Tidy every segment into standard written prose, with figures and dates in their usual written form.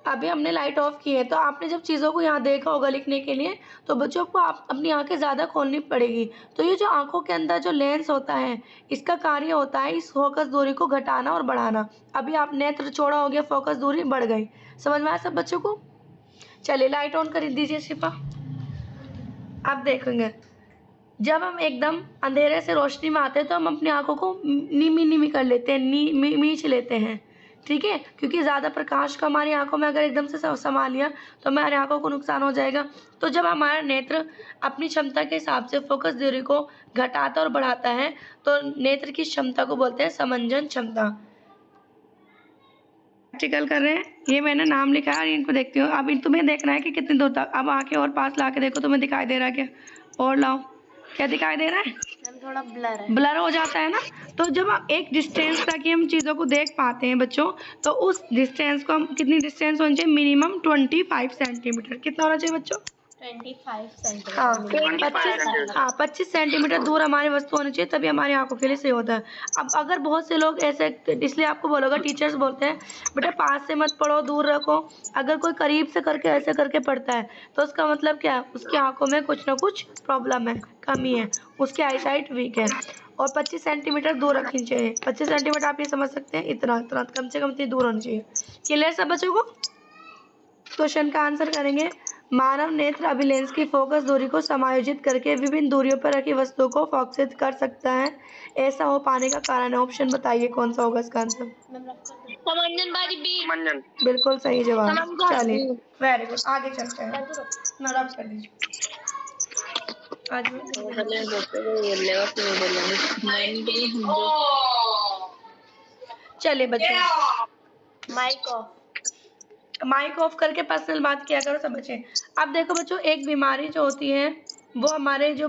अभी हमने light of की है, तो आपने जब चीज़ों को यहाँ देखा होगा लिखने के लिए, तो बच्चों को आप अपनी आंखें ज़्यादा खोलनी पड़ेगी। तो ये जो आंखों के अंदर जो लेंस होता है, इसका कार्य होता है इस फोकस दूरी को घटाना और बढ़ाना। अभी आप नेत्र चौड़ा हो गया, फोकस दूरी बढ़ गई। समझ में आया सब बच्चों को? चलिए लाइट ऑन कर दीजिए शिफा। आप देखेंगे जब हम एकदम अंधेरे से रोशनी में आते हैं तो हम अपनी आंखों को नीमी नीमी कर लेते हैं, मीच लेते हैं, ठीक है, क्योंकि ज़्यादा प्रकाश का हमारी आंखों में अगर एकदम से समा लिया तो हमारी आंखों को नुकसान हो जाएगा। तो जब हमारा नेत्र अपनी क्षमता के हिसाब से फोकस दूरी को घटाता और बढ़ाता है तो नेत्र की क्षमता को बोलते हैं समंजन क्षमता। प्रैक्टिकल कर रहे हैं, ये मैंने नाम लिखा है, इनको देखती हूँ। अब तुम्हें देखना है कि कितनी दूर तक। अब आंखें और पास ला के देखो, तुम्हें दिखाई दे रहा है क्या? और लाओ, क्या दिखाई दे रहा है? थोड़ा ब्लर है, ब्लर हो जाता है ना। तो जब हम एक डिस्टेंस तक ही हम चीज़ों को देख पाते हैं बच्चों, तो उस डिस्टेंस को हम कितनी डिस्टेंस होनी चाहिए? Minimum 25 centimetre. कितना होना चाहिए बच्चों? 25 सेंटीमीटर। हाँ 25 सेंटीमीटर दूर हमारी वस्तु होनी चाहिए, तभी हमारी आंखों के लिए सही होता है। अब अगर बहुत से लोग ऐसे, इसलिए आपको बोलोगा, टीचर्स बोलते हैं बेटा पास से मत पढ़ो, दूर रखो। अगर कोई करीब से करके ऐसे करके पढ़ता है तो उसका मतलब क्या है? उसकी आंखों में कुछ ना कुछ प्रॉब्लम है, कमी है, उसकी आई साइट वीक है। और 25 सेंटीमीटर दूर रखनी चाहिए। 25 सेंटीमीटर आप ये समझ सकते हैं, इतना इतना कम से कम इतनी दूर होनी चाहिए। क्लियर सब बच्चों को? क्वेश्चन का आंसर करेंगे। मानव नेत्र अभिलेंस की फोकस दूरी को समायोजित करके विभिन्न दूरियों पर रखी वस्तुओं को फोकसित कर सकता है। ऐसा हो पाने का कारण है। ऑप्शन बताइए कौन सा होगा इसका आंसर? समंजन बाजी बी। समंजन। बिल्कुल सही जवाब। चलिए वेरी गुड, आगे चलते हैं। नोट कर दीजिए। आज चलिए बच्चों, माइक ऑफ करके पर्सनल बात किया करो सब बच्चे। अब देखो बच्चों, एक बीमारी जो होती है वो हमारे जो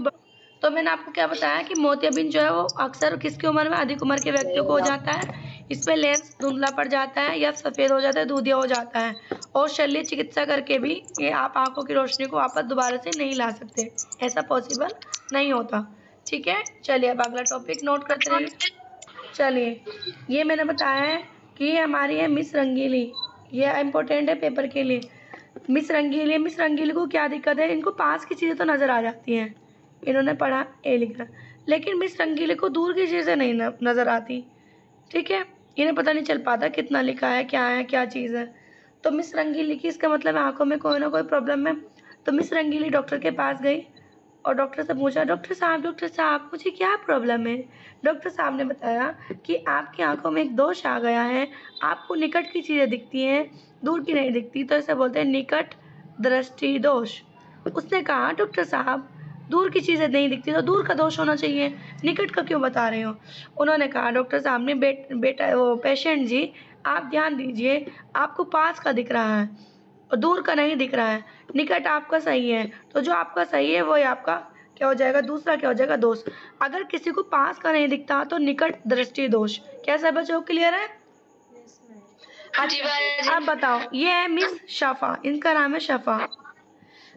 तो मैंने आपको क्या बताया कि मोतियाबिंद जो है वो अक्सर किसकी उम्र में? अधिक उम्र के व्यक्तियों को हो जाता है। इसमें लेंस धुंधला पड़ जाता है या सफ़ेद हो जाता है, दूधिया हो जाता है। और शल्य चिकित्सा करके भी ये आप आंखों की रोशनी को वापस दोबारा से नहीं ला सकते, ऐसा पॉसिबल नहीं होता। ठीक है, चलिए अब अगला टॉपिक नोट करते रहिए। चलिए, ये मैंने बताया है कि ये हमारी है मिस रंगीली, ये इम्पोर्टेंट है पेपर के लिए। मिस रंगीली को क्या दिक्कत है? इनको पास की चीज़ें तो नज़र आ जाती हैं, इन्होंने पढ़ा ए लिखा, लेकिन मिस रंगीली को दूर की चीज़ें नहीं नज़र आती। ठीक है, इन्हें पता नहीं चल पाता कितना लिखा है, क्या चीज़ है। तो मिस रंगीली की इसका मतलब आंखों में कोई ना कोई प्रॉब्लम है। तो मिस रंगीली डॉक्टर के पास गई और डॉक्टर से पूछा, डॉक्टर साहब मुझे क्या प्रॉब्लम है? डॉक्टर साहब ने बताया कि आपकी आंखों में एक दोष आ गया है, आपको निकट की चीज़ें दिखती हैं, दूर की नहीं दिखती, तो इसे बोलते हैं निकट दृष्टि दोष। उसने कहा, डॉक्टर साहब दूर की चीज़ें नहीं दिखती तो दूर का दोष होना चाहिए, निकट का क्यों बता रहे हो? उन्होंने कहा, डॉक्टर साहब ने बेटा वो पेशेंट जी आप ध्यान दीजिए, आपको पास का दिख रहा है और दूर का नहीं दिख रहा है, निकट आपका सही है, तो जो आपका सही है वही आपका क्या हो जाएगा? दूसरा क्या हो जाएगा? दोष। अगर किसी को पास का नहीं दिखता तो निकट दृष्टि दोष। कैसा बच्चों, क्लियर है? अच्छा, अब बताओ, ये है मिस शफा, इनका नाम है शफा।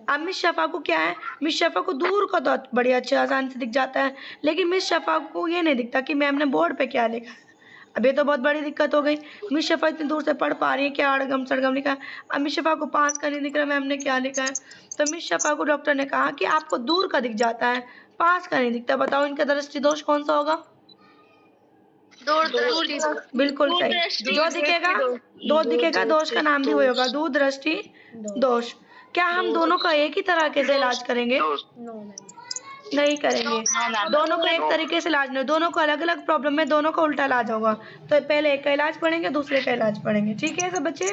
अब मिस शफा को क्या है? मिस शफा को दूर का तो बड़ी अच्छे आसानी से दिख जाता है, लेकिन मिस शफा को ये नहीं दिखता कि मैम ने बोर्ड पे क्या लिखा है। अब ये तो बहुत बड़ी दिक्कत हो गई। मिस शफा इतनी दूर से पढ़ पा रही है, क्या अड़गम सड़गम लिखा है। अब मिस शफा को पास का नहीं दिख रहा मैम ने क्या लिखा है। तो मिस शफा को डॉक्टर ने कहा कि आपको दूर का दिख जाता है, पास का नहीं दिखता। बताओ इनका दृष्टि दोष कौन सा होगा? बिल्कुल सही। जो दिखेगा दोष का नाम भी वही होगा, दूर दृष्टि दोष। क्या हम दोनों का एक ही तरीके से इलाज करेंगे? नहीं करेंगे, दोनों को एक तरीके से इलाज नहीं, दोनों को अलग अलग प्रॉब्लम में दोनों का उल्टा इलाज होगा। तो पहले एक का इलाज पढ़ेंगे, दूसरे का इलाज पढ़ेंगे। ठीक है सब बच्चे?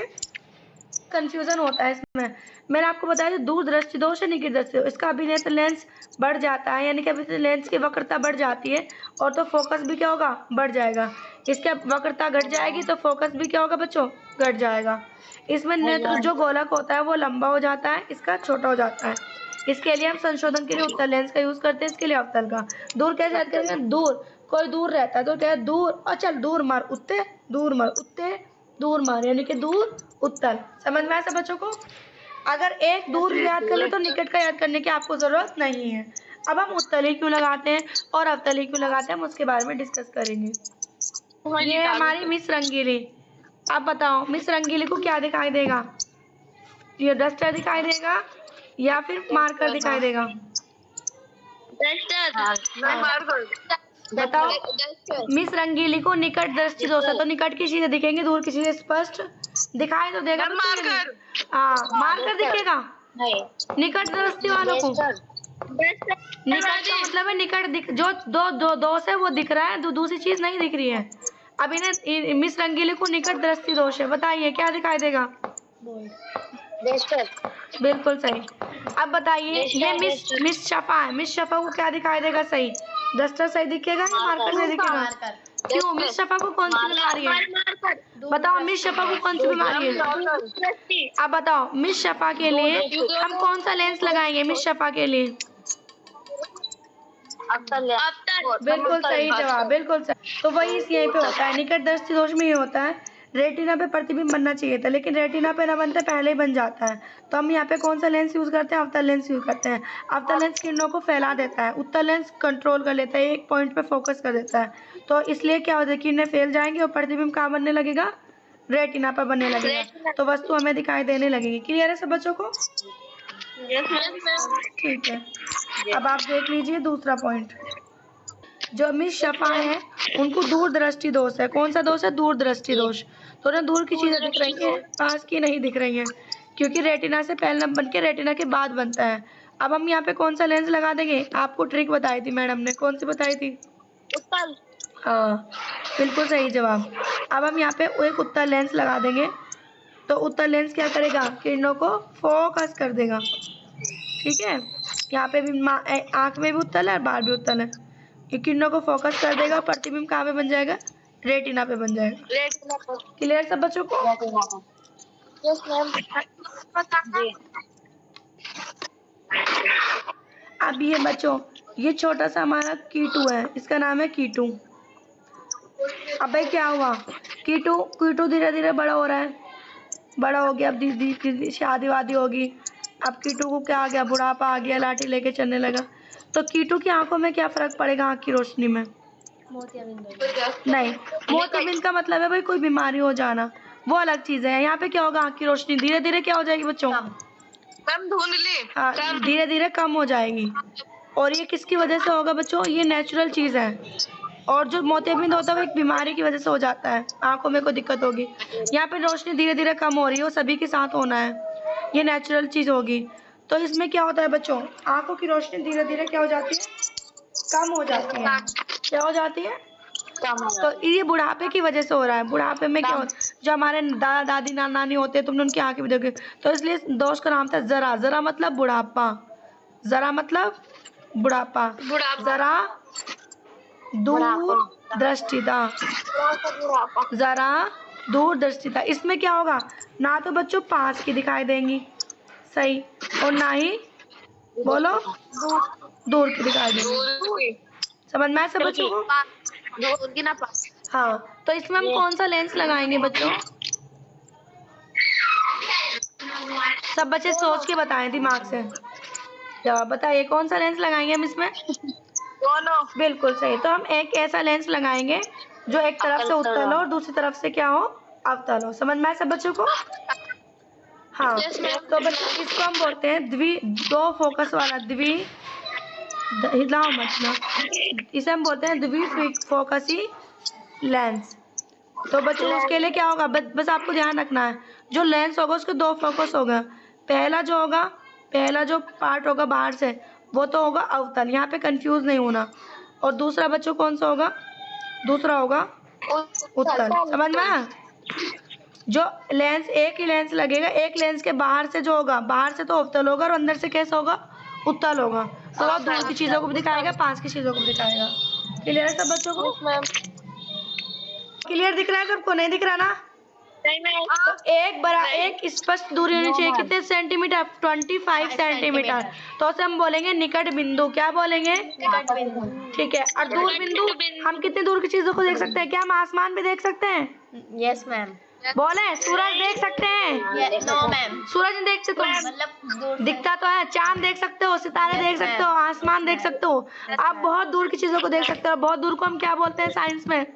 कंफ्यूजन होता है इसमें। मैंने आपको बताया दूर दृष्टि दोष है, निकट दृष्टि दोष। इसका अभिनेत्र लेंस बढ़ जाता है, यानी कि अभी लेंस की वक्रता बढ़ जाती है और तो फोकस भी क्या होगा? बढ़ जाएगा। इसके वक्रता घट जाएगी तो फोकस भी क्या होगा बच्चों? घट जाएगा। इसमें नेत्र जो गोलक होता है वो लंबा हो जाता है, इसका छोटा हो जाता है। इसके लिए हम संशोधन के लिए उत्तल लेंस का यूज करते हैं, इसके लिए अवतल का। दूर कैसे याद करेंगे? दूर, कोई दूर रहता है तो क्या है? दूर, और चल दूर मार उत्ते, दूर मार उत्ते, दूर मार, यानी कि दूर उत्तल। समझ में आया सब बच्चों को? अगर एक दूर याद कर ले तो निकट का याद करने की आपको जरूरत नहीं है। अब हम उत्तल ही क्यों लगाते हैं और अवतल ही क्यों लगाते हैं, हम उसके बारे में डिस्कस करेंगे। ये हमारी मिस रंगीली। अब बताओ मिस रंगीली को क्या दिखाई देगा? ये डस्टर दिखाई देगा या फिर मार्कर दिखाई देगा? बताओ। मिस रंगीली को निकट दृष्टि दोष है, तो निकट की चीजें दिखेंगी, दूर की चीजें स्पष्ट दिखाई तो देगा। मार्कर, हाँ मार्कर दिखेगा निकट दृष्टि वालों को। निकट का मतलब है निकट दिख, जो दो दोष है वो दिख रहा है, दूसरी चीज नहीं दिख रही है। अब इन्हें मिस रंगीली को निकट दृष्टि दोष है, बताइए क्या दिखाई देगा? बिल्कुल सही। अब बताइए ये मिस शफा है, मिस शफा को क्या दिखाई देगा? सही। डस्टर सही दिखेगा या मार्कर सही दिखेगा? क्यों? मिस शफा को कौन सी बीमारी है? बताओ मिस शफा को कौन सी बीमारी है? अब बताओ मिस शफा के लिए हम कौन सा लेंस लगाएंगे? मिस शफा के लिए बिल्कुल सही जवाब, बिल्कुल सही। तो वही यहीं पे होता है, निकट दृष्टि दोष में ये होता है। रेटिना पे प्रतिबिंब बनना चाहिए था, लेकिन रेटिना पे ना बनते पहले ही बन जाता है। तो हम यहाँ पे कौन सा लेंस यूज करते हैं? अवतल लेंस यूज करते हैं। अवतल लेंस किरणों को फैला देता है, उत्तल लेंस कंट्रोल कर लेता है, एक पॉइंट पे फोकस कर देता है। तो इसलिए क्या होता है, किरणें फैल जाएंगी और प्रतिबिंब कहाँ बनने लगेगा? रेटिना पर बनने लगेगा, तो वस्तु हमें दिखाई देने लगेगी। क्लियर है सब बच्चों को? ठीक है। अब आप देख लीजिए दूसरा पॉइंट। जो मिस शफा है उनको दूर दृष्टि दोष है। कौन सा दोष है? दूर दृष्टि दोष। तो ना दूर की चीजें दिख रही हैं, पास की नहीं दिख रही हैं, क्योंकि रेटिना से पहले बन के रेटिना के बाद बनता है। अब हम यहाँ पे कौन सा लेंस लगा देंगे? आपको ट्रिक बताई थी मैडम ने, कौन सी बताई थी? उत्तल। हाँ बिल्कुल सही जवाब। अब हम यहाँ पे एक उत्तल लेंस लगा देंगे, तो उत्तल लेंस क्या करेगा? किरणों को फोकस कर देगा। ठीक है, यहाँ पे भी आंख में भी उत्तल है और बाहर भी उत्तल है, ये किरणों को फोकस कर देगा, प्रतिबिंब कहाँ पे बन जाएगा? रेटिना पे बन जाएगा। क्लियर सब बच्चों को? Yes ma'am. अब ये बच्चों ये छोटा सा हमारा कीटू है, इसका नाम है कीटू। अब भाई क्या हुआ? कीटू धीरे धीरे बड़ा हो रहा है, बड़ा हो गया, अब दीदी शादी वादी होगी। अब कीटू को क्या आ गया? बुढ़ापा आ गया, लाठी लेके चलने लगा। तो कीटू की आंखों में क्या फर्क पड़ेगा? आंख की रोशनी में नहीं, मोतियाबिंद का मतलब है भाई कोई बीमारी हो जाना, वो अलग चीज है। यहाँ पे क्या होगा? आंख की रोशनी धीरे धीरे क्या हो जाएगी बच्चों? कम धुंधली। हाँ धीरे धीरे कम हो जाएगी। और ये किसकी वजह से होगा बच्चों? ये नेचुरल चीज है। और जो मोतियाबिंद होता है वो एक बीमारी की वजह से हो जाता है, आंखों में कोई दिक्कत होगी। यहाँ पे रोशनी धीरे धीरे कम हो रही है, वो सभी के साथ होना है, ये नेचुरल चीज होगी। तो इसमें क्या होता है बच्चों? आंखों की रोशनी धीरे धीरे क्या हो जाती है? कम हो जाती है। क्या हो जाती है? तो ये बुढ़ापे की वजह से हो रहा है। बुढ़ापे में क्या होता है? जो हमारे दादा दादी नानी होते हैं, तुमने उनकी आंखें भी देखी, तो इसलिए दोष का नाम था जरा। जरा मतलब बुढ़ापा, जरा मतलब बुढ़ापा, जरा दूर दृष्टिता, जरा दूर दृष्टिता। इसमें क्या होगा? ना तो बच्चों पास की दिखाई देंगी सही, और ना ही बोलो दूर की दिखाई देंगी। समझ में आया सब बच्चों को? हाँ, तो इसमें हम कौन सा लेंस लगाएंगे बच्चों? सब बच्चे सोच के बताएं दिमाग से। जवाब बताइए, कौन सा लेंस लगाएंगे हम इसमें? दोनों। बिल्कुल सही। तो हम एक ऐसा लेंस लगाएंगे जो एक तरफ से उत्तल हो और दूसरी तरफ से क्या हो? अवतल हो। समझ में आया सब बच्चों को? हाँ, तो बच्चों इसको हम बोलते हैं दो फोकस वाला हिलाओ मत ना, इसे हम बोलते हैं द्विफोकसी लेंस। तो बच्चों उसके लिए क्या होगा? बस आपको ध्यान रखना है, जो लेंस होगा उसके दो फोकस होगा। पहला जो पार्ट होगा बाहर से वो तो होगा अवतल, यहाँ पे कंफ्यूज नहीं होना। और दूसरा बच्चों कौन सा होगा? दूसरा होगा उत्तल। समझ में आया? जो लेंस एक ही लेंस लगेगा, एक लेंस के बाहर से जो होगा, बाहर से तो अवतल होगा और अंदर से कैसा होगा? उत्तल होगा। तो आप दूर की चीजों को भी दिखाएगा, पास की चीजों को भी दिखाएगा। क्लियर है सब बच्चों को? क्लियर दिख रहा है सबको? नहीं दिख रहा ना? तो एक स्पष्ट दूरी होनी चाहिए। कितने सेंटीमीटर? 25 सेंटीमीटर। तो उसे हम बोलेंगे निकट बिंदु। क्या बोलेंगे? निकट बिंदु। ठीक है। और दूर बिंदु हम कितनी दूर की चीजों को देख सकते हैं? क्या हम आसमान भी देख सकते हैं? Yes ma'am. बोले सूरज देख सकते हैं? No ma'am. सूरज नहीं देख सकते, मतलब दिखता तो है। चांद देख सकते हो, सितारे देख सकते हो, आसमान देख सकते हो। आप बहुत दूर की चीजों को देख सकते हो। बहुत दूर को हम क्या बोलते हैं साइंस में?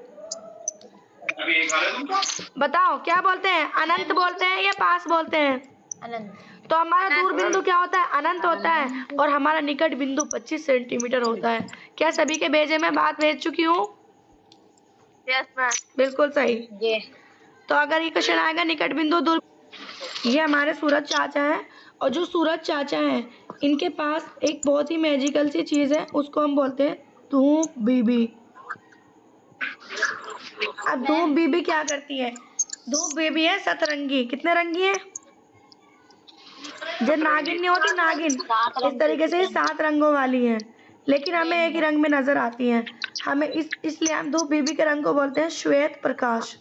बताओ क्या बोलते हैं? अनंत बोलते हैं या पास बोलते हैं? अनंत। तो हमारा दूर बिंदु क्या होता है? अनंत होता है। और हमारा निकट बिंदु 25 सेंटीमीटर होता है। क्या सभी के भेजे में बात भेज चुकी हूँ? Yes ma'am. बिल्कुल सही। ये तो अगर ये क्वेश्चन आएगा निकट बिंदु दूर, ये हमारे सूरज चाचा हैं। और जो सूरज चाचा हैं इनके पास एक बहुत ही मैजिकल सी चीज है, उसको हम बोलते हैं धूप बीबी। अब धूप बीबी क्या करती है? धूप बीबी है सतरंगी। कितने रंगी है? जो नागिन नहीं होती, नागिन, इस तरीके से 7 रंगों वाली है, लेकिन हमें एक ही रंग में नजर आती है। हमें इसलिए हम धूप बीबी के रंग को बोलते हैं श्वेत प्रकाश।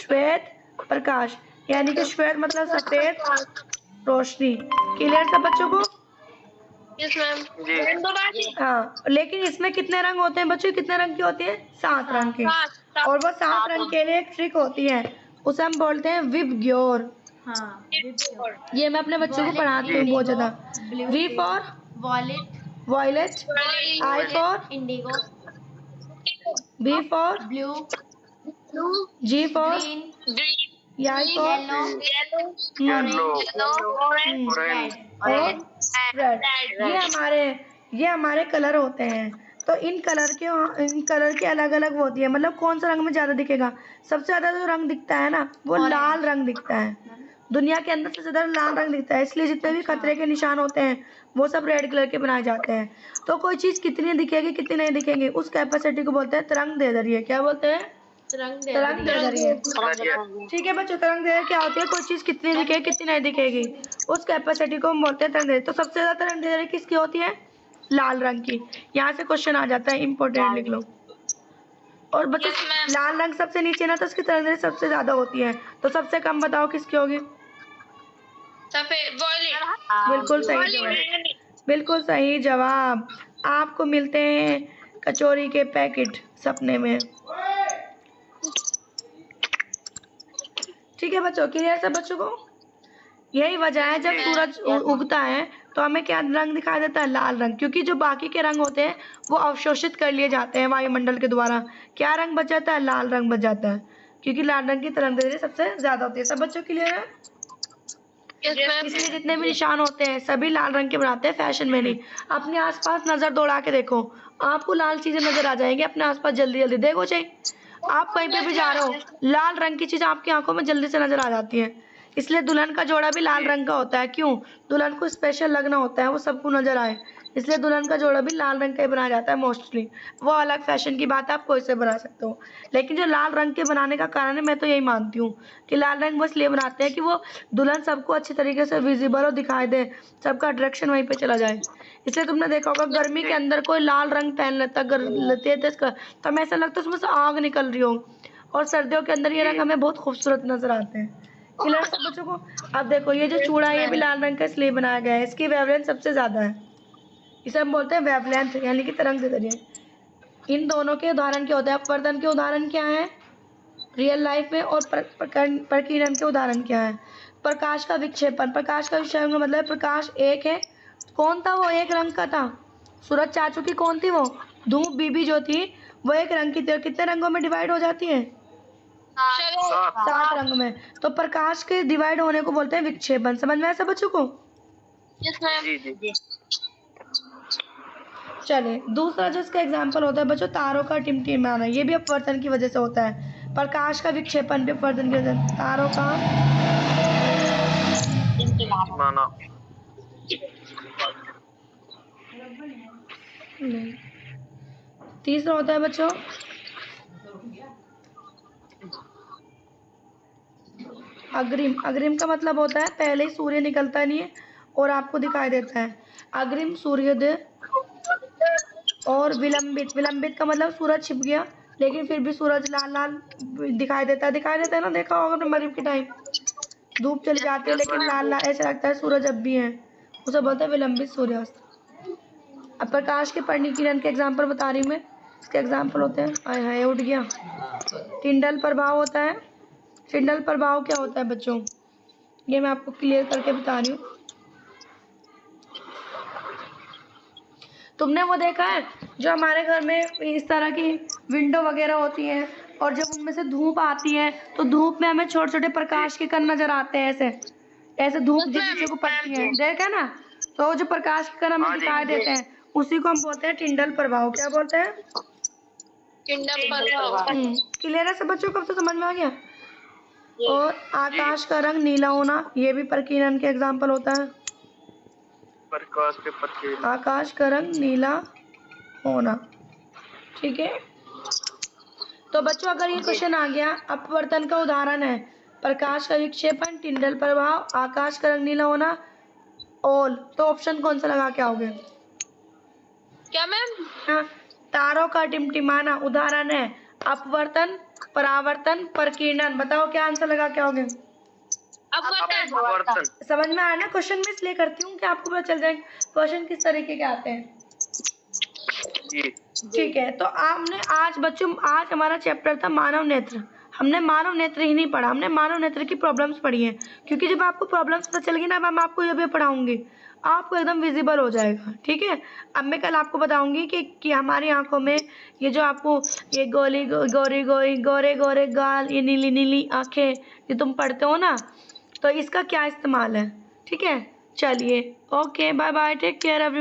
श्वेत प्रकाश यानी कि श्वेत मतलब सफेद रोशनी। क्लियर सब बच्चों को? Yes ma'am. हाँ, लेकिन इसमें कितने रंग होते हैं बच्चों? कितने रंग के होते हैं? 7 रंग के। और वो 7 रंग के लिए एक ट्रिक होती है, उसे हम बोलते हैं विबग्योर। हाँ, ये मैं अपने बच्चों को पढ़ाती हूँ बहुत ज्यादा। V for wallet, violet, I for indigo, B for blue, G for green, I for yellow, orange, red. Red. ये हमारे कलर होते हैं। तो इन कलर के अलग अलग होती है। मतलब कौन सा रंग में ज्यादा दिखेगा? सबसे ज्यादा जो रंग दिखता है ना, वो लाल रंग दिखता है। दुनिया के अंदर सबसे ज्यादा लाल रंग दिखता है। इसलिए जितने भी खतरे के निशान होते हैं वो सब रेड कलर के बनाए जाते हैं। तो कोई चीज कितनी दिखेगी कितनी नहीं दिखेगी, उस कैपेसिटी को बोलते हैं तरंग दैर्ध्य। क्या बोलते हैं? तरंग दैर्ध्य। ठीक है बच्चों, तरंग दैर्ध्य क्या होती है? कोई चीज कितनी दिखेगी कितनी नहीं दिखेगी, उस कैपेसिटी को हम बोलते हैं तरंग दैर्ध्य। तो सबसे ज्यादा तरंग दैर्ध्य किसकी होती है? लाल रंग की। यहाँ से क्वेश्चन आ जाता है, इंपॉर्टेंट लिख लो। और बच्चों लाल रंग सबसे नीचे ना, तो उसकी तरंग दैर्ध्य सबसे ज्यादा होती है। तो सबसे कम बताओ किसकी होगी? सफेद, बिल्कुल सही जवाब। बिल्कुल सही जवाब। आपको मिलते हैं कचौरी के पैकेट सपने में। ठीक है बच्चों, क्लियर है बच्चों को? यही वजह है जब सूरज उगता है तो हमें क्या रंग दिखाई देता है? लाल रंग। क्योंकि जो बाकी के रंग होते हैं वो अवशोषित कर लिए जाते हैं वायुमंडल के द्वारा। क्या रंग बच जाता है? लाल रंग बच जाता है, क्योंकि लाल रंग की तरंग दैर्ध्य सबसे ज्यादा होती है। सब बच्चों क्लियर है? इसलिए जितने भी निशान होते हैं सभी लाल रंग के बनाते हैं, फैशन में नहीं। अपने आसपास नजर दौड़ा के देखो, आपको लाल चीजें नजर आ जाएंगी अपने आसपास। जल्दी जल्दी देखो, चाहिए आप कहीं पे भी जा रहे हो, लाल रंग की चीज आपकी आंखों में जल्दी से नजर आ जाती है। इसलिए दुल्हन का जोड़ा भी लाल रंग का होता है। क्यों? दुल्हन को स्पेशल लगना होता है, वो सबको नजर आए, इसलिए दुल्हन का जोड़ा भी लाल रंग का ही बनाया जाता है मोस्टली। वो अलग फैशन की बात है, आप कोई से बना सकते हो। लेकिन जो लाल रंग के बनाने का कारण है, मैं तो यही मानती हूँ कि लाल रंग बस इसलिए बनाते हैं कि वो दुल्हन सबको अच्छी तरीके से विजिबल और दिखाई दे, सबका अट्रैक्शन वहीं पे चला जाए। इसलिए तुमने देखा होगा गर्मी के अंदर कोई लाल रंग पहन लेता तो हमें ऐसा लगता है उसमें से आग निकल रही हो। और सर्दियों के अंदर ये रंग हमें बहुत खूबसूरत नजर आते हैं। क्लियर सब बच्चों को? अब देखो ये जो चूड़ा है ये भी लाल रंग का इसलिए बनाया गया है, इसकी वेवलेंथ सबसे ज्यादा है। इसे हम बोलते हैं वेवलेंथ यानी कि तरंग दैर्ध्य। इन दोनों के उदाहरण क्या होते हैं? अपवर्तन के उदाहरण क्या है रियल लाइफ में, और प्रकीर्णन के उदाहरण क्या है? प्रकाश का विक्षेपण। प्रकाश का विक्षेपण का मतलब प्रकाश एक है। कौन था वो? एक रंग का था। सूरज चाचू की कौन थी वो? धूप बीबी जो थी वो एक रंग की थी। और कितने रंगों में डिवाइड हो जाती है? 7 रंग में। तो प्रकाश के डिवाइड होने को बोलते हैं विक्षेपण। समझ में आया सब बच्चों को? Yes ma'am. चलिए दूसरा जो इसका एग्जाम्पल होता है बच्चों, तारों का टिमटिमाना। ये भी अपवर्तन की वजह से होता है। प्रकाश का विक्षेपण भी अपवर्तन की वजह से। तारों का तीसरा होता है बच्चों अग्रिम। अग्रिम का मतलब होता है पहले ही सूर्य निकलता नहीं है और आपको दिखाई देता है। अग्रिम सूर्योदय। और विलंबित। विलंबित का मतलब सूरज छिप गया लेकिन फिर भी सूरज लाल लाल दिखाई देता है ना, देखा होगा अपने मगरिब के टाइम धूप चली जाती है लेकिन लाल लाल ऐसा लगता है सूरज अब भी है, उसे बोलते हैं विलंबित सूर्यास्त। अब प्रकाश के परिकिरण के एग्जाम्पल बता रही हूँ मैं। इसके एग्जाम्पल होते हैं, हाय हाय उठ गया। टिंडल प्रभाव होता है। टिंडल प्रभाव क्या होता है बच्चों? ये मैं आपको क्लियर करके बता रही हूँ। तुमने वो देखा है जो हमारे घर में इस तरह की विंडो वगैरह होती है और जब उनमें से धूप आती है तो धूप में हमें छोटे छोटे प्रकाश के कण नजर आते हैं ऐसे, ऐसे धूप जिस चीज़ों को पड़ती है, देखा ना, तो जो प्रकाश की किरण हमें दिखाई देते हैं उसी को हम बोलते हैं टिंडल प्रभाव। क्या बोलते हैं? टिंडल प्रभाव। क्लियर है सब बच्चों को? अब तो समझ में आ गया। और आकाश का रंग नीला होना, ये भी प्रकीर्णन के एग्जाम्पल होता है। प्रकाश के प्रकीर्णन, आकाश का रंग नीला होना, ठीक है। तो बच्चों अगर ये क्वेश्चन आ गया, अपवर्तन का उदाहरण है प्रकाश का विक्षेपण, टिंडल प्रभाव, आकाश का रंग नीला होना, ओल, तो ऑप्शन कौन सा लगा के आओगे? क्या मैम? तारों का टिमटिमाना उदाहरण है अपवर्तन, परावर्तन, प्रकीर्णन। बताओ क्या आंसर लगा के आओगे? अपवर्तन। समझ में आया ना? क्वेश्चन में इसलिए करती हूँ कि आपको पता चल जाए क्वेश्चन किस तरीके के आते हैं। ठीक है, तो आपने आज बच्चों, आज हमारा चैप्टर था मानव नेत्र। हमने मानव नेत्र ही नहीं पढ़ा, हमने मानव नेत्र की प्रॉब्लम्स पढ़ी हैं, क्योंकि जब आपको प्रॉब्लम्स पता चलेगी ना, मैं आपको ये भी पढ़ाऊंगी, आपको एकदम विजिबल हो जाएगा। ठीक है, अब मैं कल आपको बताऊंगी कि हमारी आंखों में ये जो आपको ये गोरे गोरे गाल, ये नीली नीली आंखें ये तुम पढ़ते हो ना, तो इसका क्या इस्तेमाल है। ठीक है, चलिए, okay, bye bye, take care everyone.